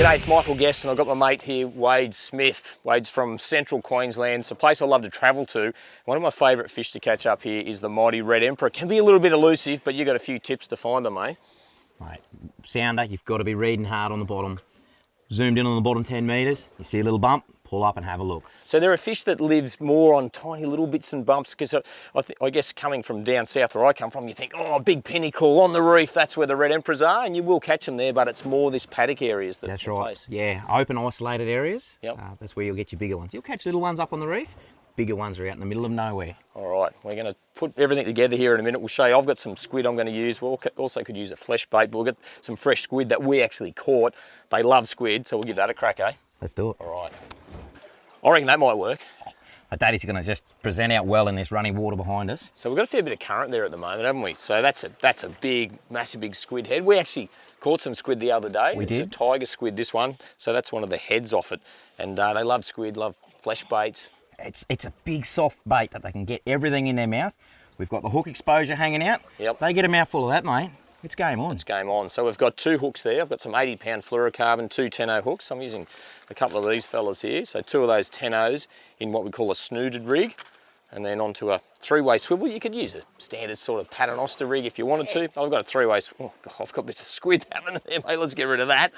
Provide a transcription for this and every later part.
G'day, it's Michael Guest and I've got my mate here, Wade Smith. Wade's from central Queensland. It's a place I love to travel to. One of my favourite fish to catch up here is the mighty red emperor. Can be a little bit elusive, but you've got a few tips to find them, eh? Mate, sounder, you've got to be reading hard on the bottom. Zoomed in on the bottom 10 metres, you see a little bump, pull up and have a look. So they're a fish that lives more on tiny little bits and bumps, because I guess coming from down south where I come from, you think, oh, big pinnacle on the reef, that's where the red emperors are, and you will catch them there, but it's more this paddock areas that That's right, place. yeah, open isolated areas, Yep. That's where you'll get your bigger ones. You'll catch little ones up on the reef, bigger ones are out in the middle of nowhere. All right, we're going to put everything together here in a minute. We'll show you, I've got some squid I'm going to use. We also could use a flesh bait, but we'll get some fresh squid that we actually caught. They love squid, so we'll give that a crack, eh? Let's do it. All right. I reckon that might work. My daddy's going to just present out well in this running water behind us. So we've got a fair bit of current there at the moment, haven't we? So that's a big, massive big squid head. We actually caught some squid the other day. We did. It's a tiger squid, this one. So that's one of the heads off it. And they love squid, love flesh baits. It's a big soft bait that they can get everything in their mouth. We've got the hook exposure hanging out. Yep. They get a mouthful of that, mate. It's game on. It's game on. So we've got two hooks there. I've got some 80-pound fluorocarbon, two 10-0 hooks. I'm using a couple of these fellas here. So two of those 10-0s in what we call a snooted rig, and then onto a three-way swivel. You could use a standard sort of paternoster rig if you wanted to. I've got a three-way, oh God, I've got a bit of squid having there, mate. Let's get rid of that.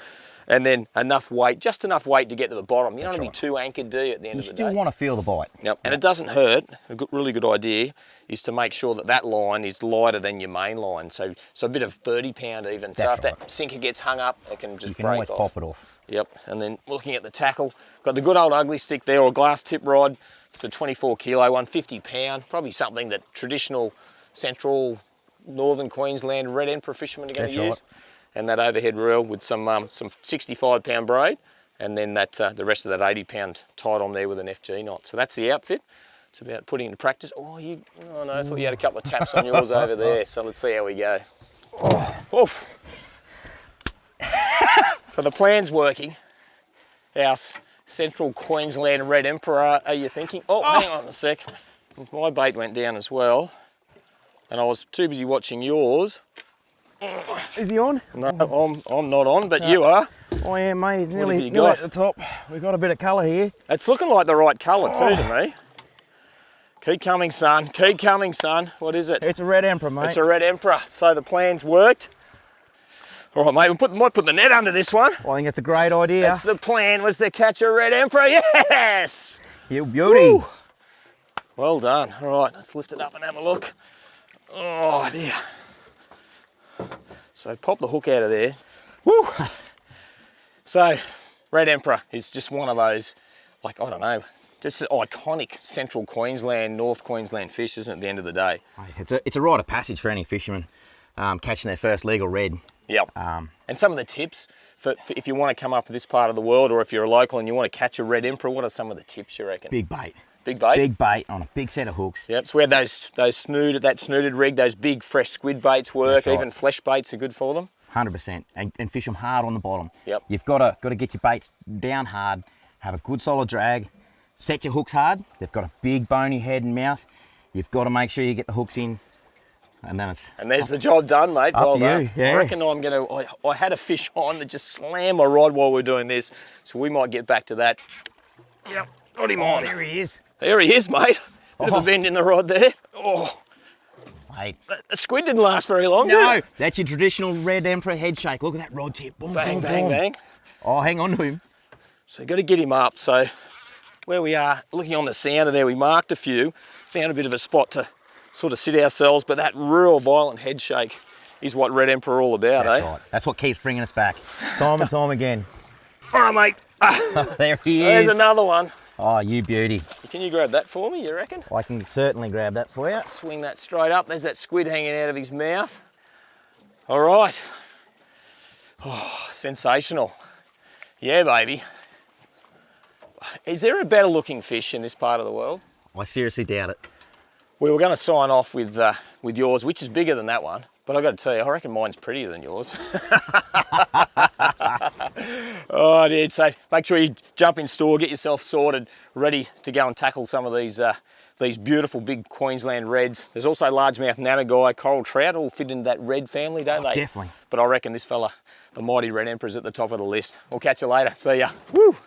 And then enough weight, just enough weight to get to the bottom. You don't want to be too anchored, do you, at the end of the day? You still want to feel the bite. Yep, and it doesn't hurt. Really good idea is to make sure that that line is lighter than your main line. So a bit of 30-pound even. So if that sinker gets hung up, it can just break off. You can always pop it off. Yep, and then looking at the tackle, got the good old ugly stick there, or glass tip rod. It's a 24 kilo one, 50 pound, probably something that traditional central northern Queensland red emperor fishermen are going to use. Right. And that overhead reel with some 65 pound braid, and then that the rest of that 80 pound tied on there with an FG knot. So that's the outfit. It's about putting into practice. Oh no, I thought you had a couple of taps on yours over there. So let's see how we go. Oh. So the plan's working. Our central Queensland red emperor, are you thinking? Oh, hang on a sec. My bait went down as well, and I was too busy watching yours. Is he on? No, I'm not on, but you are. Oh yeah, mate, he's nearly got? at the top. We've got a bit of colour here. It's looking like the right colour too to me. Keep coming, son. Keep coming, son. What is it? It's a red emperor, mate. It's a red emperor. So the plan's worked. All right, mate, we might put the net under this one. I think it's a great idea. That's the plan, was to catch a red emperor. Yes! You beauty. Woo. Well done. All right, let's lift it up and have a look. Oh, dear. So pop the hook out of there. Woo! So, red emperor is just one of those, like, I don't know, just an iconic central Queensland, North Queensland fish, isn't it, at the end of the day? It's a rite of passage for any fisherman catching their first legal red. Yep. And some of the tips, for if you want to come up to this part of the world, or if you're a local and you want to catch a red emperor, what are some of the tips you reckon? Big bait. Big bait? Big bait on a big set of hooks. Yep, so we had that snooted rig, those big fresh squid baits work, Right. even flesh baits are good for them. 100%, and fish them hard on the bottom. Yep. You've got to get your baits down hard, have a good solid drag, set your hooks hard. They've got a big bony head and mouth. You've got to make sure you get the hooks in, and then it's... And there's the job done, mate. Up Well to done. you, yeah. I reckon I'm going to... I had a fish on that just slammed my rod while we're doing this, so we might get back to that. Yep, got him on. There he is. There he is, mate. Bit of a bend in the rod there. Oh, Mate. the squid didn't last very long, No, did it? that's your traditional red emperor head shake. Look at that rod tip. Boom, Bang, boom, bang, boom. bang. Oh, hang on to him. So you've got to get him up. So where we are, looking on the sounder there, we marked a few, found a bit of a spot to sort of sit ourselves, but that real violent head shake is what red emperor are all about, That's eh? right. That's what keeps bringing us back. Time and time again. All right, mate. There he There's is. another one. Oh, you beauty. Can you grab that for me, you reckon? I can certainly grab that for you. Swing that straight up. There's that squid hanging out of his mouth. All right. Oh, sensational. Yeah, baby. Is there a better looking fish in this part of the world? I seriously doubt it. We were going to sign off with yours, which is bigger than that one. But I've got to tell you, I reckon mine's prettier than yours. Oh, dude, so make sure you jump in store, get yourself sorted, ready to go and tackle some of these these beautiful big Queensland reds. There's also largemouth nanagai, coral trout, all fit into that red family, don't they? Definitely. But I reckon this fella, the mighty red emperor, is at the top of the list. We'll catch you later. See ya. Woo!